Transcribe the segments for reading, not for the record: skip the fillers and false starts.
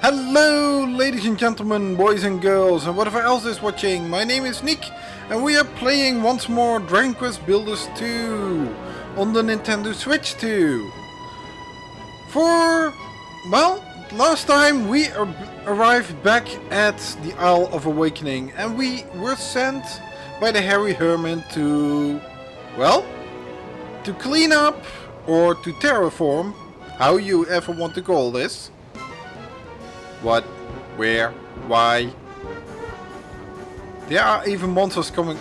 Hello, ladies and gentlemen, boys and girls, and whatever else is watching. My name is Nick, and we are playing once more Dragon Quest Builders 2 on the Nintendo Switch 2. Last time we arrived back at the Isle of Awakening, and we were sent by the Hairy Hermit to, to clean up or to terraform, how you ever want to call this. What? Where? Why? There are even monsters coming...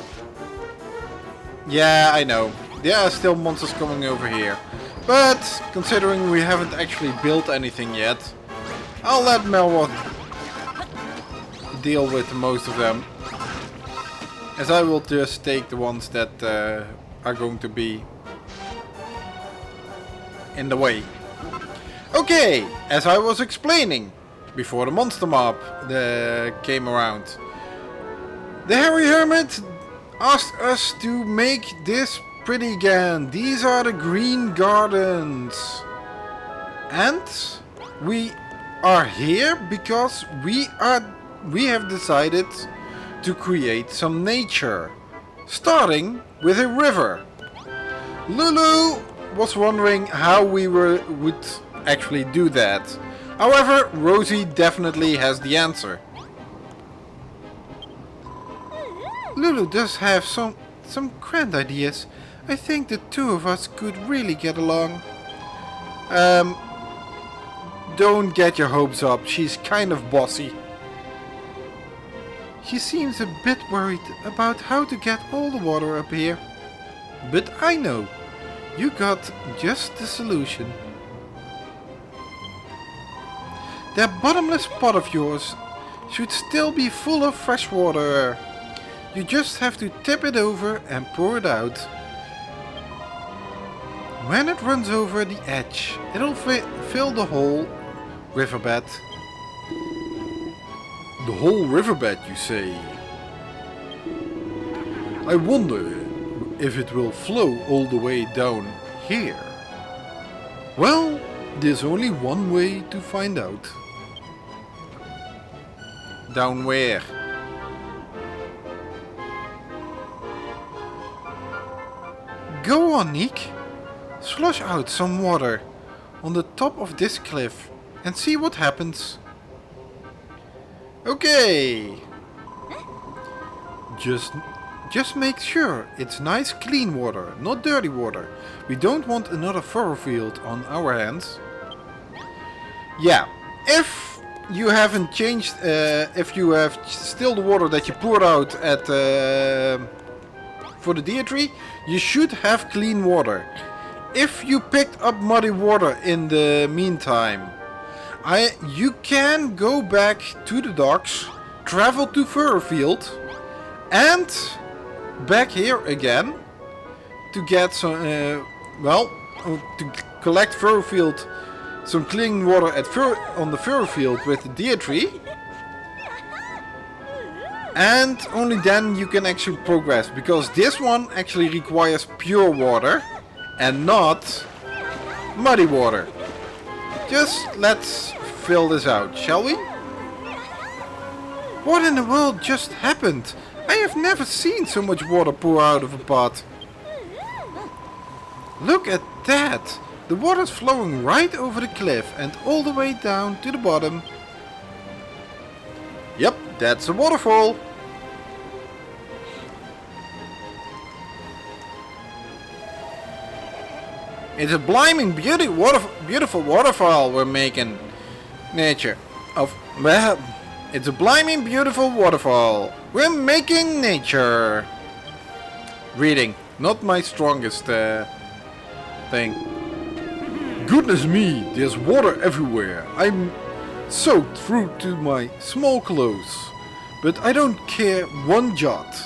Yeah, I know. There are still monsters coming over here. But, considering we haven't actually built anything yet, I'll let Melwoth deal with most of them. As I will just take the ones that are going to be in the way. Okay, as I was explaining, before the monster mob came around, the Hairy Hermit asked us to make this pretty again. These are the green gardens. And we are here because we have decided to create some nature, starting with a river. Lulu was wondering how we would actually do that. However, Rosie definitely has the answer. Lulu does have some grand ideas. I think the two of us could really get along. Don't get your hopes up. She's kind of bossy. She seems a bit worried about how to get all the water up here. But I know. You got just the solution. That bottomless pot of yours should still be full of fresh water. You just have to tip it over and pour it out. When it runs over the edge, it'll fill the whole riverbed. The whole riverbed, you say? I wonder if it will flow all the way down here. Well, there's only one way to find out. Down where? Go on, Nick. Slush out some water on the top of this cliff and see what happens. Okay. Just make sure it's nice clean water, not dirty water. We don't want another furrow field on our hands. Yeah, if you haven't changed, if you have still the water that you poured out at for the deer tree, you should have clean water. If you picked up muddy water in the meantime, you can go back to the docks, travel to Furrowfield, and back here again to get some, to collect Furrowfield some clean water on the Furrowfield with the deer tree. And only then you can actually progress, because this one actually requires pure water and not muddy water. Just let's fill this out, shall we? What in the world just happened? I have never seen so much water pour out of a pot. Look at that! The water's flowing right over the cliff and all the way down to the bottom. Yep, that's a waterfall. It's a blinding beautiful waterfall we're making. It's a blinding beautiful waterfall. We're making nature. Reading, not my strongest thing. Goodness me, there's water everywhere. I'm soaked through to my small clothes. But I don't care one jot.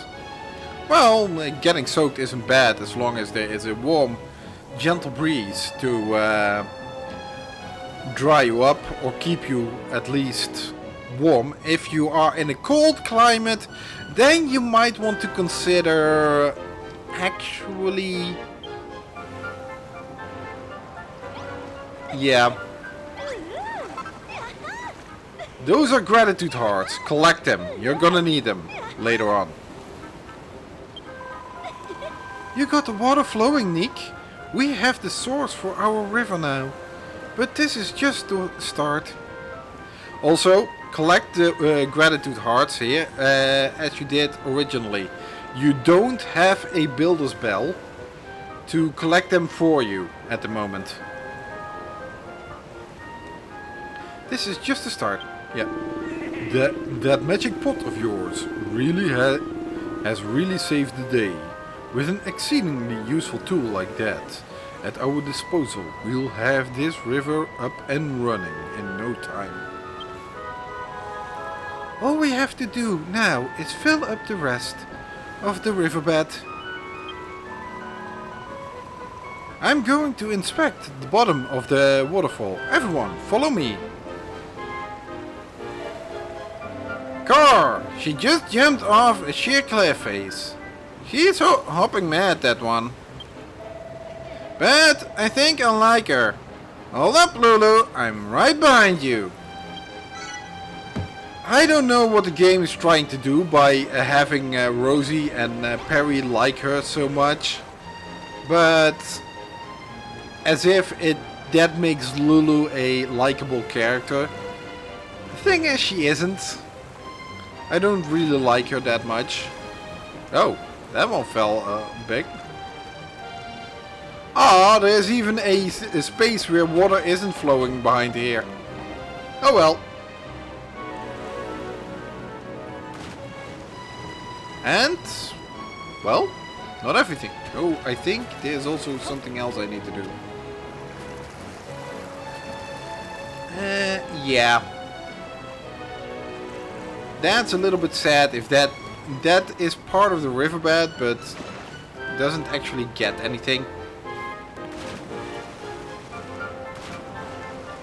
Well, getting soaked isn't bad as long as there is a warm, gentle breeze to dry you up or keep you at least warm. If you are in a cold climate, then you might want to consider actually... Those are gratitude hearts. Collect them. You're gonna need them later on. You got the water flowing, Nick. We have the source for our river now. But this is just the start. Also, collect the gratitude hearts here as you did originally. You don't have a builder's bell to collect them for you at the moment. This is just the start. Yeah. That magic pot of yours really has really saved the day. With an exceedingly useful tool like that at our disposal, we'll have this river up and running in no time. All we have to do now is fill up the rest of the riverbed. I'm going to inspect the bottom of the waterfall. Everyone, follow me. Car! She just jumped off a sheer cliff face. She's hopping mad, that one. But I think I like her. Hold up, Lulu. I'm right behind you. I don't know what the game is trying to do by having Rosie and Perry like her so much. But as if that makes Lulu a likable character. The thing is, she isn't. I don't really like her that much. Oh, that one fell big. Ah, there's even a space where water isn't flowing behind here. Oh well. And, well, not everything. Oh, I think there's also something else I need to do. Yeah. That's a little bit sad if that is part of the riverbed, but doesn't actually get anything.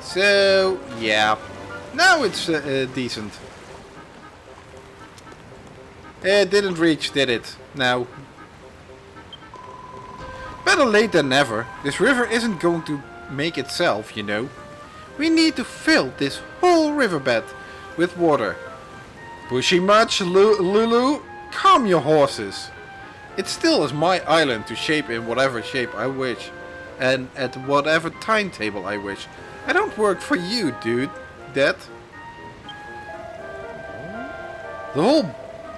So, yeah. Now it's decent. It didn't reach, did it? No. Better late than never. This river isn't going to make itself, you know. We need to fill this whole riverbed with water. Pushy much, Lulu? Calm your horses. It still is my island to shape in whatever shape I wish. And at whatever timetable I wish. I don't work for you, dude. Dad.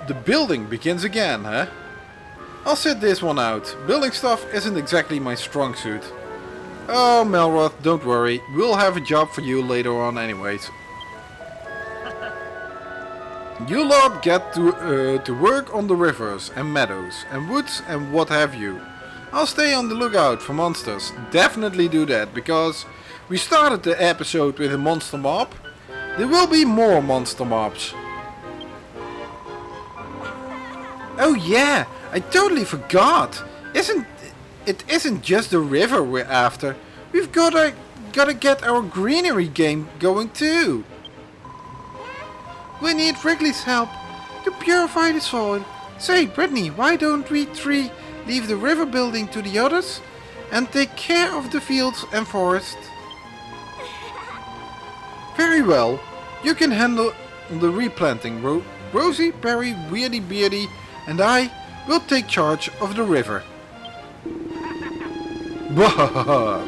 The building begins again, huh? I'll sit this one out. Building stuff isn't exactly my strong suit. Oh, Melroth, don't worry. We'll have a job for you later on anyways. You lot get to work on the rivers and meadows and woods and what have you. I'll stay on the lookout for monsters. Definitely do that, because we started the episode with a monster mob. There will be more monster mobs. Oh yeah, I totally forgot. It isn't just the river we're after. We've gotta get our greenery game going too. We need Wrigley's help to purify the soil. Say, Brittany, why don't we three leave the river building to the others and take care of the fields and forest? Very well. You can handle the replanting, Rosie, Perry, Weirdy Beardy, and I will take charge of the river.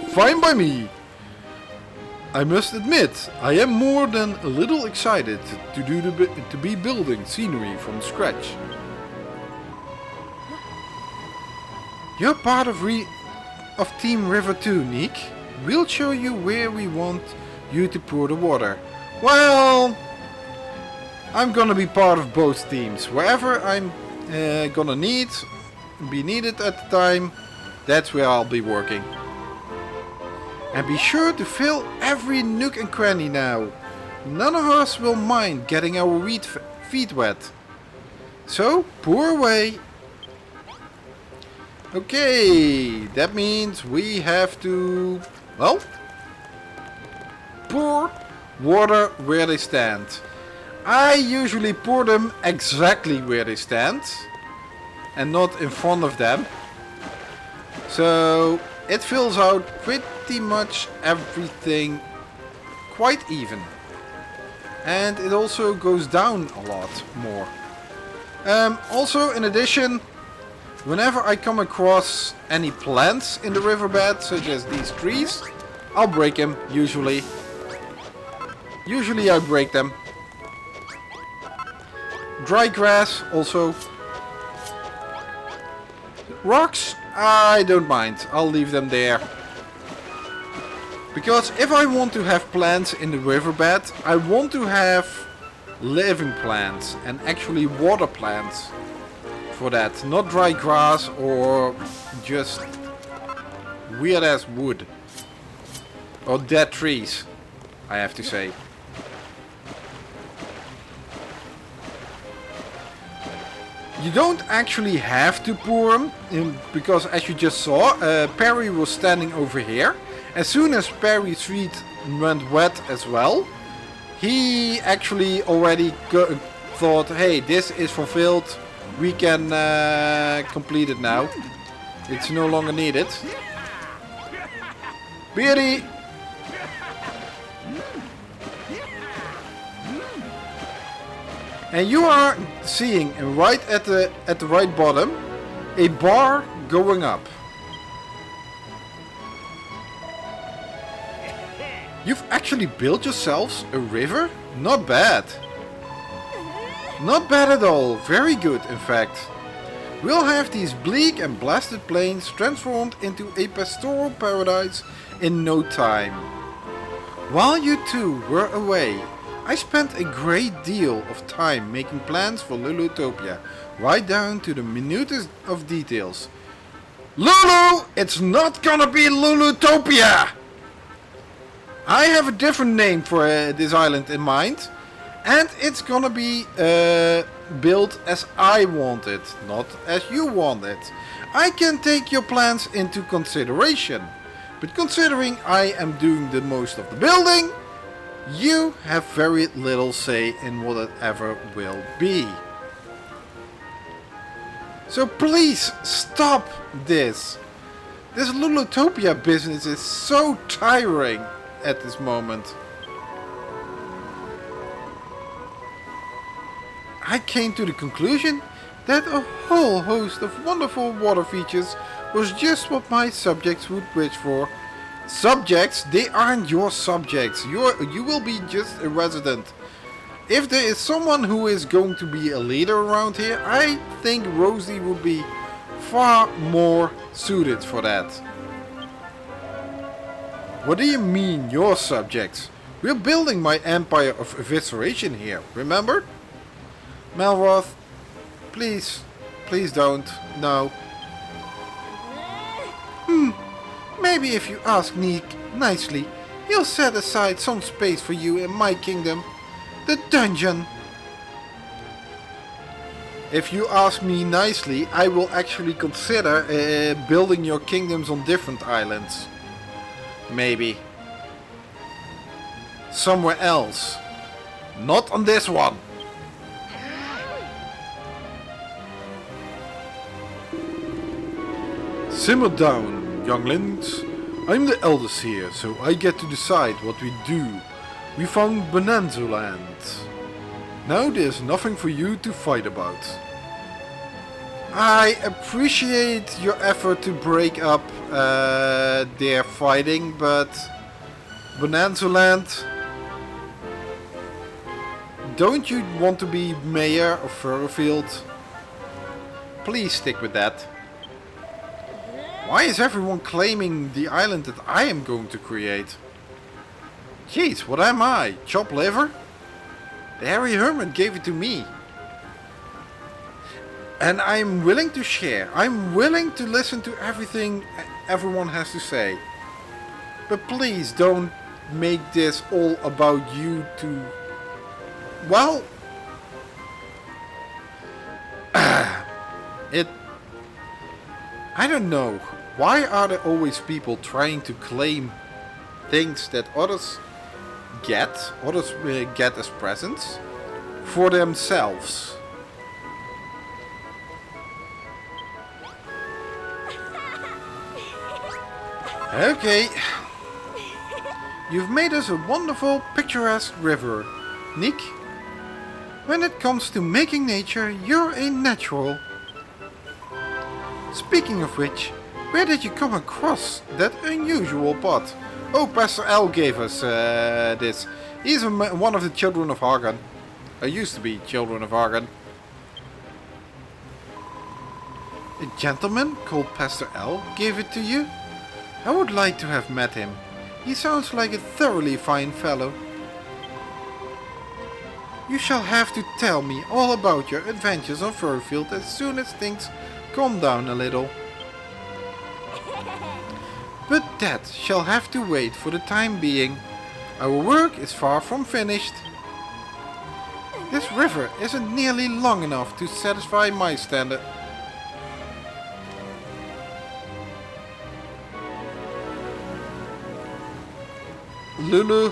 Fine by me. I must admit, I am more than a little excited to be building scenery from scratch. You're part of Team River too, Nick. We'll show you where we want you to pour the water. Well, I'm gonna be part of both teams. Wherever I'm gonna be needed at the time, that's where I'll be working. And be sure to fill every nook and cranny now. None of us will mind getting our feet wet. So, pour away. Okay, that means we have to, well, pour water where they stand. I usually pour them exactly where they stand and not in front of them. So it fills out pretty much everything quite even. And it also goes down a lot more. Also, in addition, whenever I come across any plants in the riverbed, such as these trees, I'll break them, usually. Usually I break them. Dry grass, also. Rocks, I don't mind. I'll leave them there. Because if I want to have plants in the riverbed, I want to have living plants and actually water plants for that. Not dry grass or just weird ass wood. Or dead trees, I have to say. You don't actually have to pour them, because as you just saw, Perry was standing over here. As soon as Perry's feet went wet as well, he actually already thought, hey, this is fulfilled, we can complete it now. It's no longer needed. Beardy! And you are seeing right at the right bottom a bar going up. You've actually built yourselves a river? Not bad. Not bad at all. Very good, in fact. We'll have these bleak and blasted plains transformed into a pastoral paradise in no time. While you two were away, I spent a great deal of time making plans for Lulutopia, right down to the minutest of details. Lulu! It's not gonna be Lulutopia! I have a different name for this island in mind, and it's gonna be built as I want it, not as you want it. I can take your plans into consideration, but considering I am doing the most of the building, you have very little say in whatever will be. So please stop this. This Lulutopia business is so tiring at this moment. I came to the conclusion that a whole host of wonderful water features was just what my subjects would wish for. Subjects? They aren't your subjects. You will be just a resident. If there is someone who is going to be a leader around here, I think Rosie would be far more suited for that. What do you mean, your subjects? We're building my empire of evisceration here, remember? Melroth, please don't, no. Maybe if you ask Nick nicely, he'll set aside some space for you in my kingdom, the dungeon. If you ask me nicely, I will actually consider building your kingdoms on different islands. Maybe. Somewhere else. Not on this one. Simmer down, younglings. I'm the eldest here, so I get to decide what we do. We found Bonanza Land. Now there's nothing for you to fight about. I appreciate your effort to break up their fighting, but Bonanza Land, don't you want to be mayor of Furrowfield? Please stick with that. Why is everyone claiming the island that I am going to create? Jeez, what am I? Chopped liver? The Harry Hermit gave it to me. And I'm willing to share. I'm willing to listen to everything everyone has to say. But please don't make this all about you two. Well, I don't know. Why are there always people trying to claim things that others get as presents for themselves? Okay. You've made us a wonderful, picturesque river. Nick. When it comes to making nature, you're a natural. Speaking of which, where did you come across that unusual pot? Oh, Pastor L gave us this. He's one of the children of Hargon. I used to be children of Hargon. A gentleman called Pastor L gave it to you? I would like to have met him. He sounds like a thoroughly fine fellow. You shall have to tell me all about your adventures on Furfield as soon as things calm down a little. But that shall have to wait for the time being. Our work is far from finished. This river isn't nearly long enough to satisfy my standard. Lulu?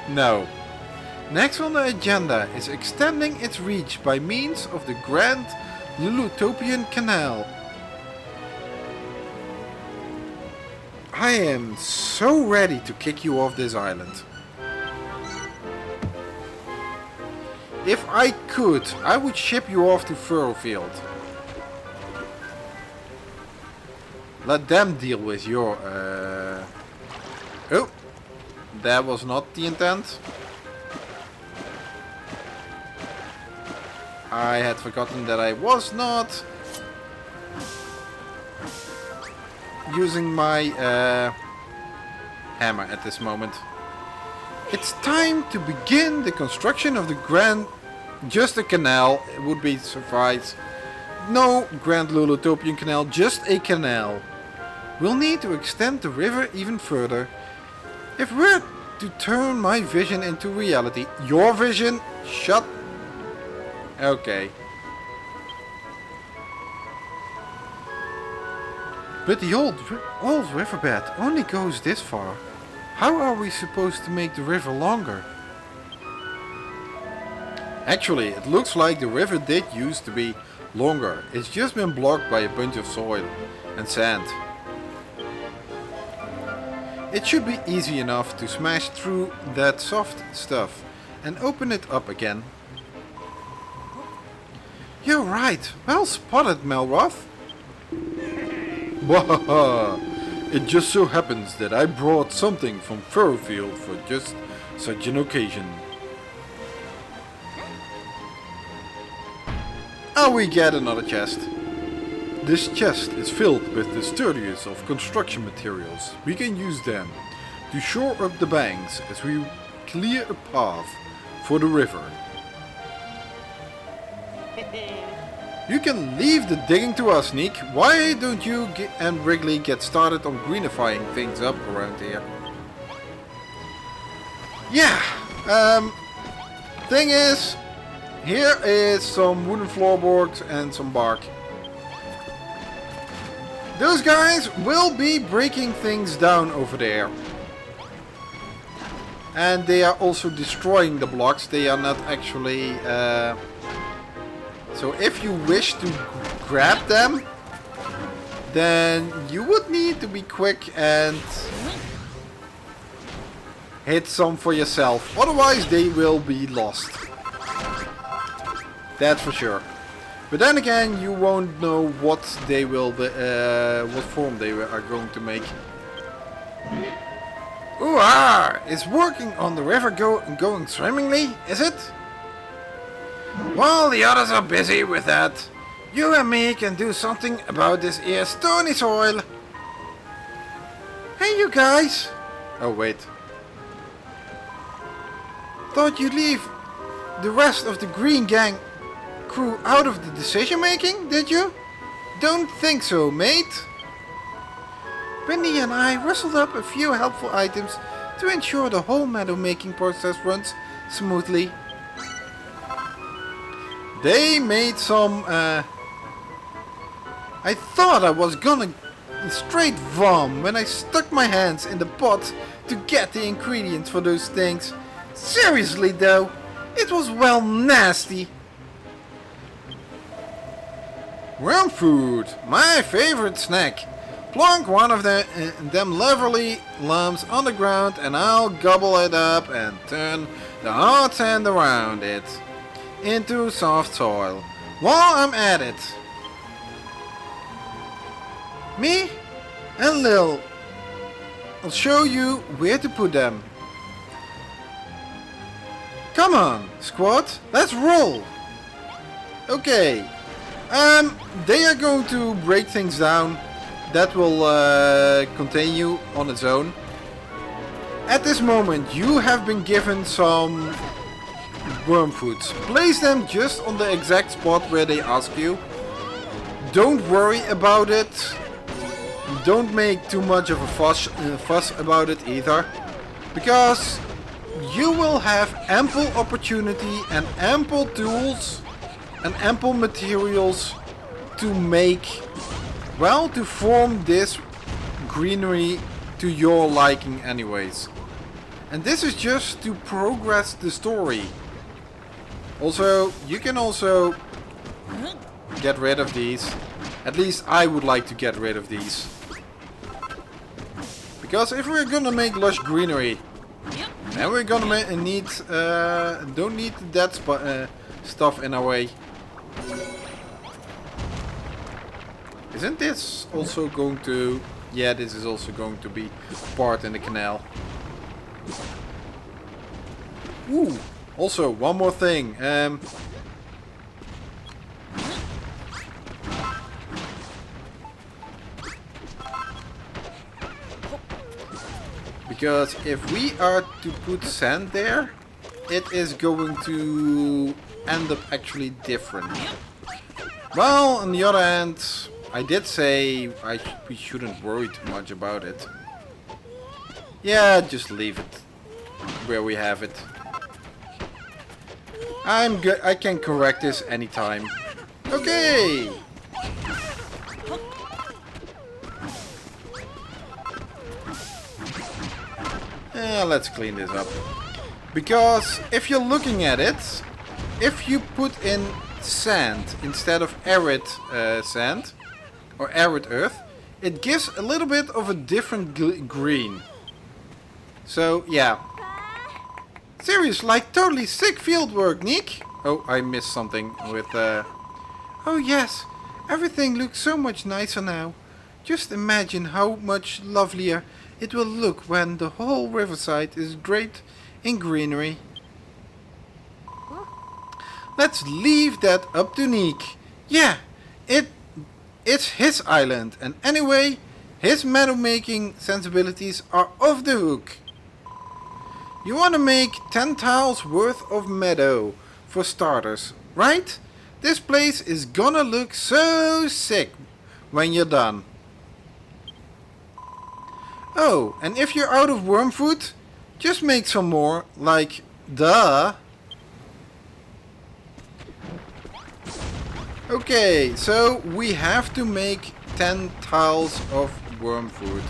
No. Next on the agenda is extending its reach by means of the Grand Lulutopian Canal. I am so ready to kick you off this island. If I could, I would ship you off to Furfield. Let them deal with your... Oh, that was not the intent. I had forgotten that I was not using my hammer at this moment. It's time to begin the construction of the Grand... Just a canal, it would be suffice. No Grand Lulutopian Canal, just a canal. We'll need to extend the river even further. If we're to turn my vision into reality, your vision? Shut. Okay. But the old riverbed only goes this far. How are we supposed to make the river longer? Actually, it looks like the river did used to be longer. It's just been blocked by a bunch of soil and sand. It should be easy enough to smash through that soft stuff and open it up again. You're right. Well spotted, Melroth. Wahaha! It just so happens that I brought something from Furfield for just such an occasion. Oh, we get another chest. This chest is filled with the sturdiest of construction materials. We can use them to shore up the banks as we clear a path for the river. You can leave the digging to us, Nick. Why don't you and Wrigley get started on greenifying things up around here? Yeah, thing is, here is some wooden floorboards and some bark. Those guys will be breaking things down over there. And they are also destroying the blocks. They are not actually... So if you wish to grab them, then you would need to be quick and hit some for yourself. Otherwise they will be lost. That's for sure. But then again, you won't know what they will be, what form they are going to make. Ooh-ah! Is working on the river going swimmingly, is it? While the others are busy with that, you and me can do something about this here stony soil. Hey you guys! Oh wait. Thought you'd leave the rest of the Green Gang crew out of the decision making, did you? Don't think so, mate. Wendy and I rustled up a few helpful items to ensure the whole meadow making process runs smoothly. They made some, I thought I was gonna straight vom when I stuck my hands in the pot to get the ingredients for those things. Seriously though, it was well nasty. Wormfood, my favorite snack. Plonk one of them lovely lumps on the ground and I'll gobble it up and turn the hard sand around it into soft soil while I'm at it. Me and Lil will show you where to put them. Come on, squad, let's roll. Okay, they are going to break things down. That will continue on its own. At this moment, you have been given some wormfoods. Place them just on the exact spot where they ask you. Don't worry about it. Don't make too much of a fuss about it either. Because you will have ample opportunity and ample tools and ample materials to make, well, to form this greenery to your liking anyways. And this is just to progress the story. Also, you can also get rid of these. At least I would like to get rid of these. Because if we're gonna make lush greenery, then we're gonna don't need that stuff in our way. Isn't this also going to... Yeah, this is also going to be part in the canal. Ooh, also one more thing. Because if we are to put sand there, it is going to end up actually different. Well, on the other hand, I did say we shouldn't worry too much about it. Yeah, just leave it where we have it. I can correct this anytime. Okay. Let's clean this up. Because if you're looking at it, if you put in sand instead of arid sand or arid earth, it gives a little bit of a different green. So yeah. Serious, like totally sick fieldwork, Nick. Oh, I missed something with Oh yes, everything looks so much nicer now. Just imagine how much lovelier it will look when the whole riverside is draped in greenery. Let's leave that up to Nick. Yeah, it's his island, and anyway, his meadow making sensibilities are off the hook. You wanna make 10 tiles worth of meadow, for starters, right? This place is gonna look so sick when you're done. Oh, and if you're out of wormfood, just make some more, like, duh. Okay, so we have to make 10 tiles of wormfood.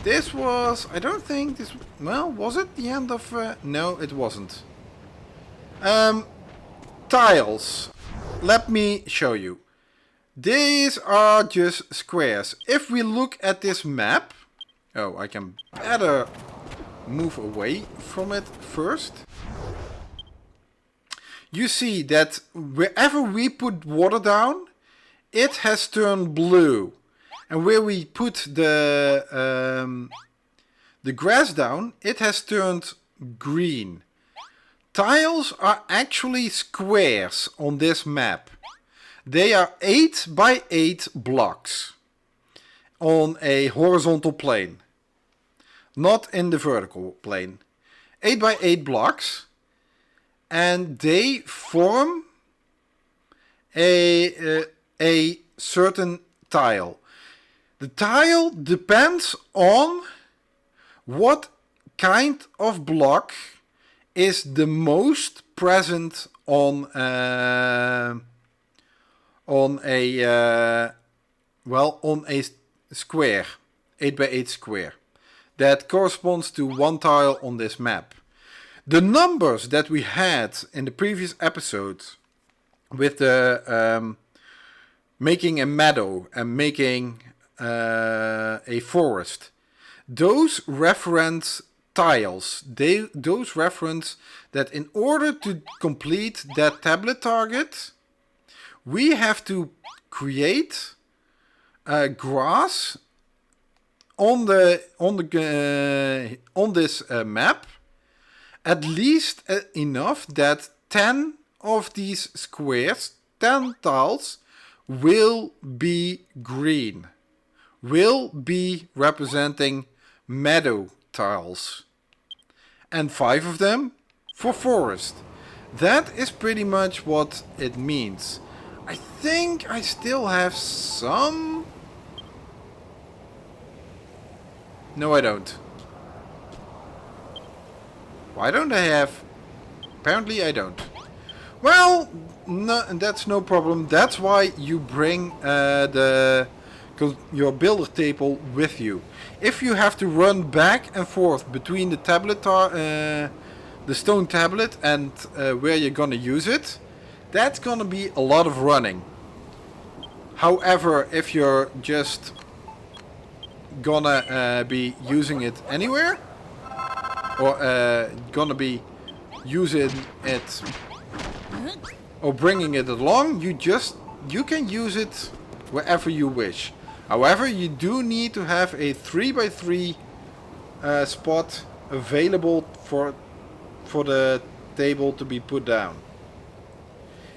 This was, I don't think this, well, was it the end of, no, it wasn't. Tiles. Let me show you. These are just squares. If we look at this map, oh, I can better move away from it first. You see that wherever we put water down, it has turned blue. And where we put the grass down, it has turned green. Tiles are actually squares on this map. They are 8 by 8 blocks on a horizontal plane. Not in the vertical plane. 8 by 8 blocks. And they form a certain tile. The tile depends on what kind of block is the most present on a square, 8 by 8 square. That corresponds to one tile on this map. The numbers that we had in the previous episode with the making a meadow and making a forest. Those reference tiles. Those reference that in order to complete that tablet target, we have to create grass on this map, at least enough that 10 of these squares, 10 tiles, will be green, will be representing meadow tiles, and 5 of them for forest. That is pretty much what it means. I think I still have some... No, I don't. Why don't I have... Apparently I don't. Well, no, that's no problem. That's why you bring your builder table with you. If you have to run back and forth between the tablet, the stone tablet, and where you're gonna use it, that's gonna be a lot of running. However, if you're just gonna be using it anywhere, or gonna be using it or bringing it along, you can use it wherever you wish. However, you do need to have a 3x3 spot available for the table to be put down.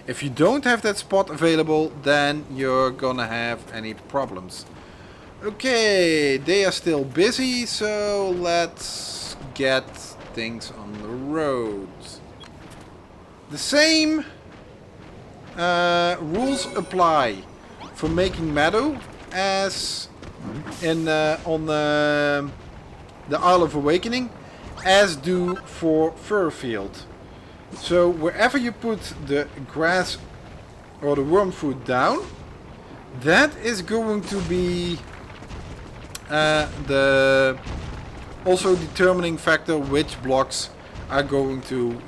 If you don't have that spot available, then you're gonna have any problems. Okay, they are still busy, so let's get things on the roads. The same rules apply for making Meadow as in on the Isle of Awakening, as do for Furfield. So wherever you put the grass or the wormfood down, that is going to be the also determining factor which blocks are going to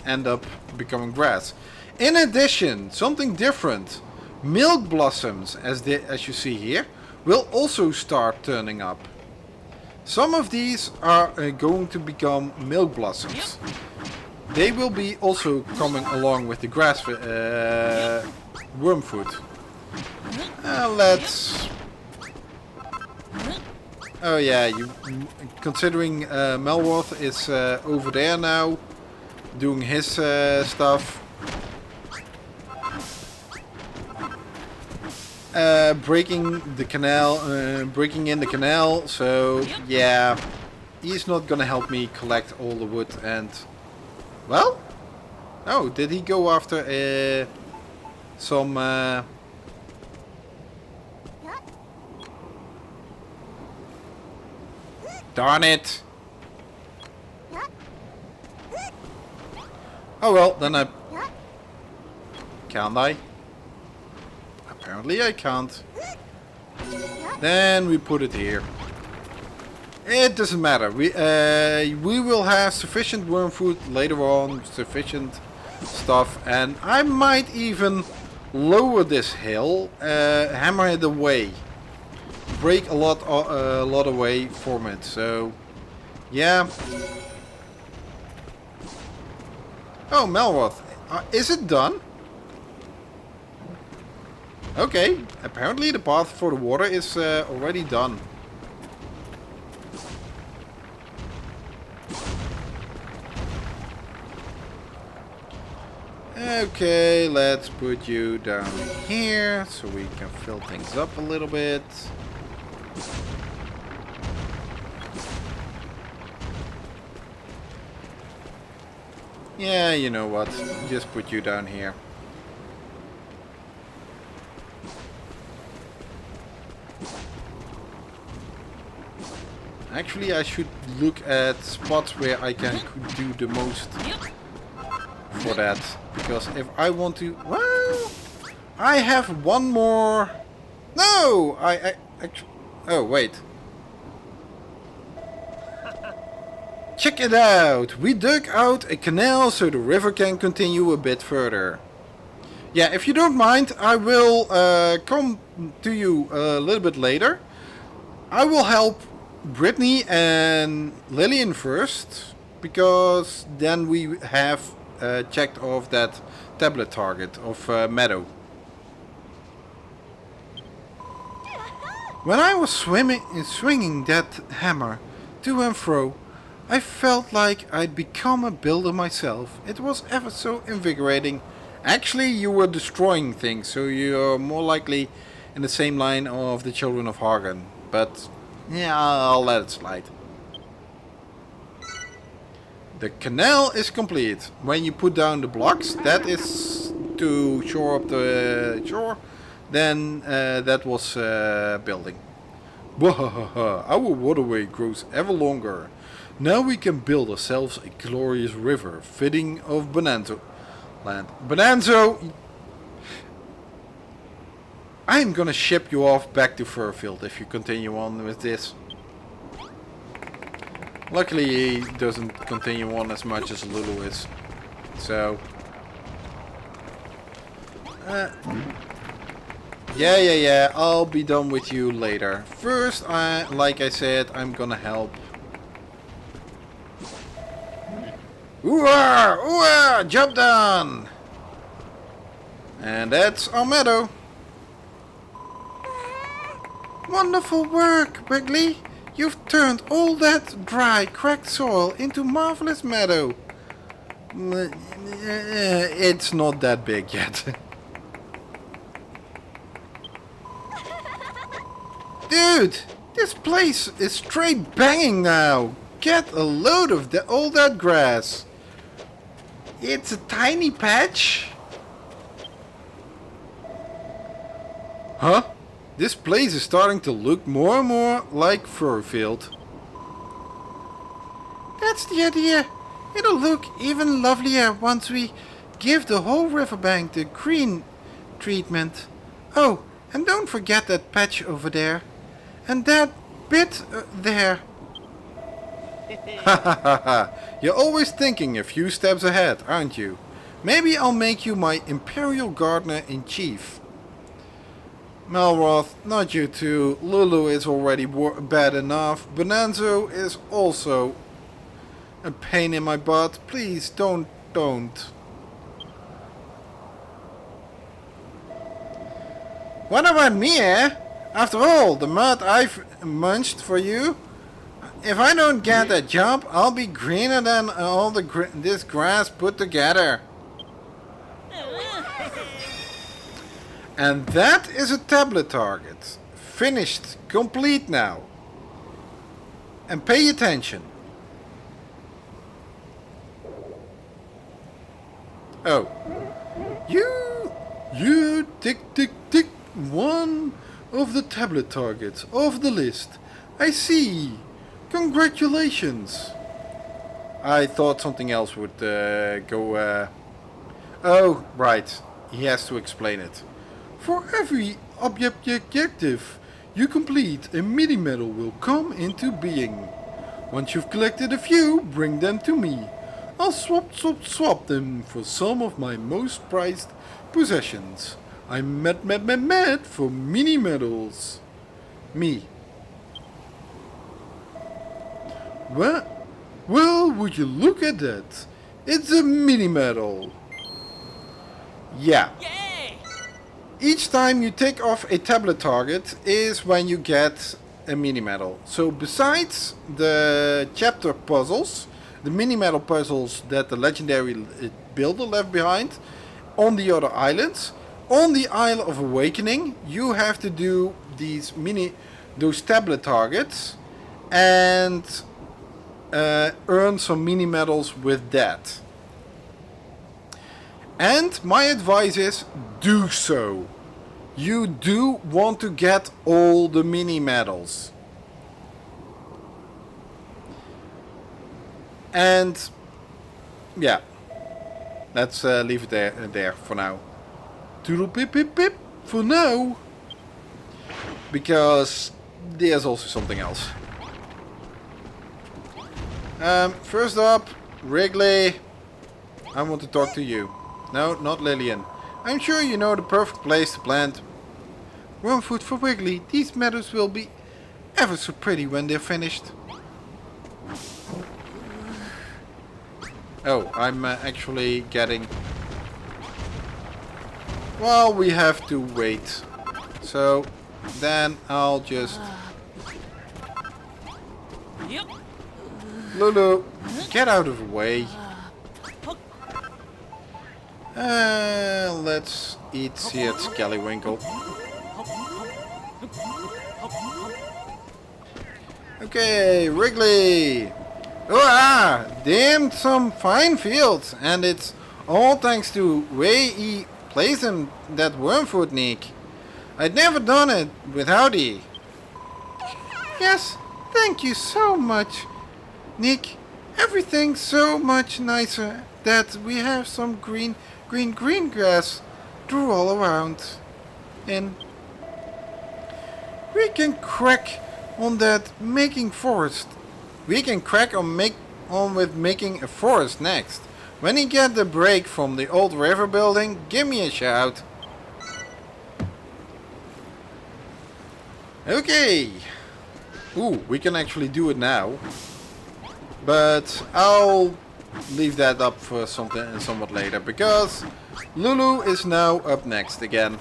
end up becoming grass. In addition, something different, milk blossoms, as you see here, will also start turning up. Some of these are going to become milk blossoms. They will be also coming along with the grass wormfood. Let's... Oh yeah, considering Melworth is over there now, doing his stuff. Breaking the canal, breaking in the canal, so yeah, he's not gonna help me collect all the wood and... Well? Oh, did he go after some... Darn it! Oh well, then I... Can't I? Apparently I can't. Then we put it here. It doesn't matter. We will have sufficient wormfood later on, sufficient stuff, and I might even lower this hill, hammer it away, break a lot away from it. So, yeah. Oh, Melworth, is it done? Okay, apparently the path for the water is already done. Okay, let's put you down here so we can fill things up a little bit. Yeah, you know what, just put you down here. Actually, I should look at spots where I can do the most for that. Because if I want to... Well, I have one more... No! I actually... Oh, wait. Check it out! We dug out a canal so the river can continue a bit further. Yeah, if you don't mind, I will come to you a little bit later. I will help Brittany and Lillian first, because then we have checked off that tablet target of Meadow. When I was swinging that hammer to and fro, I felt like I'd become a builder myself. It was ever so invigorating. Actually, you were destroying things, so you're more likely in the same line of the children of Hargon. But yeah, I'll let it slide. The canal is complete. When you put down the blocks, that is to shore up the shore. Then that was building. Our waterway grows ever longer. Now we can build ourselves a glorious river fitting of Bonanza land. Bonanza! I'm gonna ship you off back to Furfield if you continue on with this. Luckily he doesn't continue on as much as Lulu is. So... Yeah, I'll be done with you later. First, like I said, I'm gonna help. Ooh-ah! Ooh-ah! Job done! And that's our Meadow. Wonderful work, Wiggly. You've turned all that dry, cracked soil into marvelous meadow. It's not that big yet. Dude, this place is straight banging now. Get a load of all that grass. It's a tiny patch. Huh? This place is starting to look more and more like Furfield. That's the idea. It'll look even lovelier once we give the whole riverbank the green treatment. Oh, and don't forget that patch over there. And that bit there. Ha ha ha ha. You're always thinking a few steps ahead, aren't you? Maybe I'll make you my Imperial Gardener-in-Chief. Malroth, not you two. Lulu is already bad enough. Bonanzo is also a pain in my butt. Please, don't. What about me, eh? After all, the mud I've munched for you. If I don't get that job, I'll be greener than all this grass put together. And that is a tablet target. Finished. Complete now. And pay attention. Oh. You tick. One of the tablet targets off the list. I see. Congratulations. I thought something else would go... Oh, right. He has to explain it. For every objective you complete, a mini medal will come into being. Once you've collected a few, bring them to me. I'll swap them for some of my most prized possessions. I'm mad for mini medals. Me. Well, would you look at that? It's a mini medal. Yeah. Yay! Each time you take off a tablet target is when you get a mini medal. So besides the chapter puzzles, the mini medal puzzles that the legendary builder left behind on the other islands, on the Isle of Awakening you have to do those tablet targets and earn some mini medals with that. And my advice is, do so. You do want to get all the mini medals. And yeah, let's leave it there for now. Toodle pip pip pip for now. Because there's also something else. First up, Wrigley. I want to talk to you. No, not Lillian. I'm sure you know the perfect place to plant wormfood for Wiggly. These meadows will be ever so pretty when they're finished. Oh, I'm actually getting... Well, we have to wait. So, then I'll just... Lulu, get out of the way. Let's eat seared scallywinkle. Okay, Wrigley! Hurrah! Damn some fine fields, and it's all thanks to way he plays him that wormfood Nick. I'd never done it without he. Yes, thank you so much, Nick. Everything's so much nicer that we have some green grass to roll around in. We can crack on that making forest. We can crack on with making a forest next. When you get the break from the old river building, give me a shout. Okay. Ooh, we can actually do it now. But I'll leave that up for somewhat later, because Lulu is now up next again.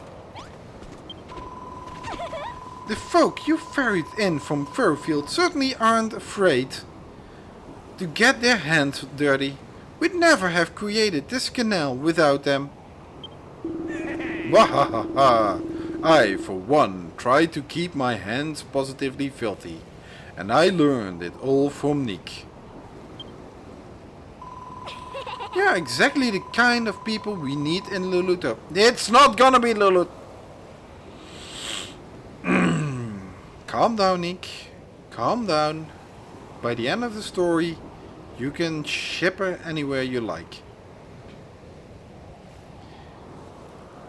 The folk you ferried in from Furfield certainly aren't afraid to get their hands dirty. We'd never have created this canal without them. Wahahaha! I, for one, try to keep my hands positively filthy, and I learned it all from Nick. Yeah, exactly the kind of people we need in Luluto. It's not gonna be Lulu. Calm down, Nick. Calm down. By the end of the story, you can ship her anywhere you like.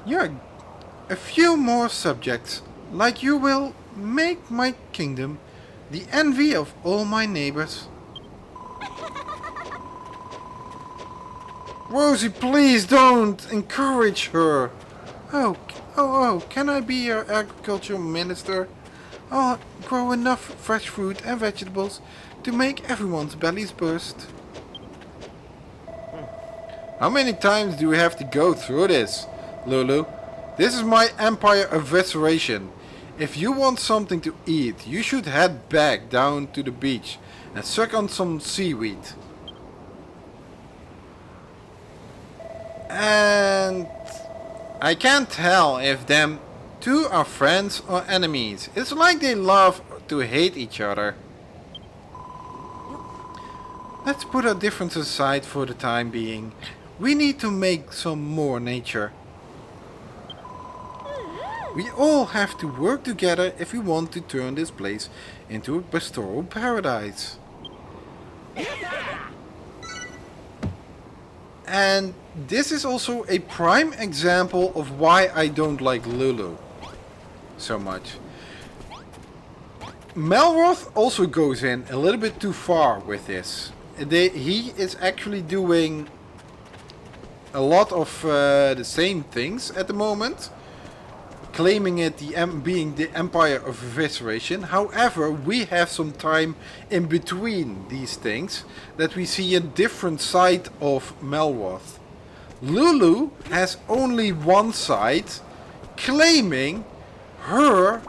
Yeah, a few more subjects, like you will make my kingdom the envy of all my neighbors. Rosie, please don't encourage her. Oh, can I be your agricultural minister? I'll grow enough fresh fruit and vegetables to make everyone's bellies burst. How many times do we have to go through this, Lulu? This is my empire evisceration. If you want something to eat, you should head back down to the beach and suck on some seaweed. And I can't tell if them two are friends or enemies. It's like they love to hate each other. Let's put our differences aside for the time being. We need to make some more nature. We all have to work together if we want to turn this place into a pastoral paradise. And this is also a prime example of why I don't like Lulu so much. Melroth also goes in a little bit too far with this. He is actually doing a lot of the same things at the moment, claiming it being the Empire of Evisceration. However, we have some time in between these things that we see a different side of Melroth. Lulu has only one side, claiming her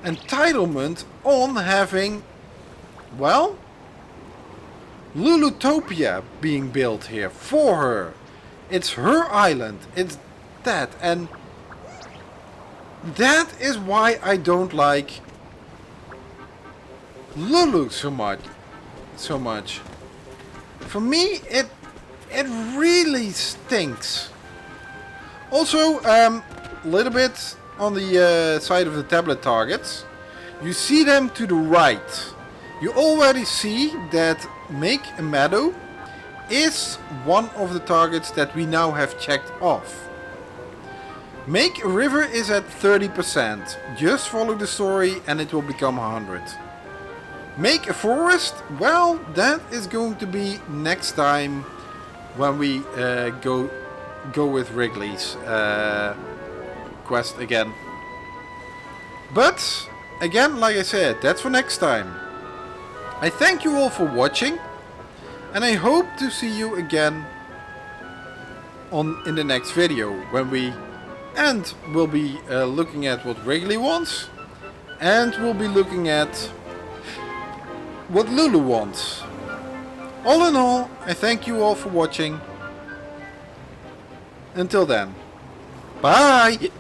entitlement on having, well, Lulutopia being built here for her. It's her island. It's that, and that is why I don't like Lulu so much. For me, it really stinks. Also, a little bit on the side of the tablet targets, you see them to the right. You already see that Make a Meadow is one of the targets that we now have checked off. Make a River is at 30%. Just follow the story and it will become 100. Make a Forest, well, that is going to be next time when we go with Wrigley's quest again. But again, like I said, that's for next time. I thank you all for watching, and I hope to see you again in the next video when we'll be looking at what Wrigley wants, and we'll be looking at what Lulu wants. All in all, I thank you all for watching. Until then, bye!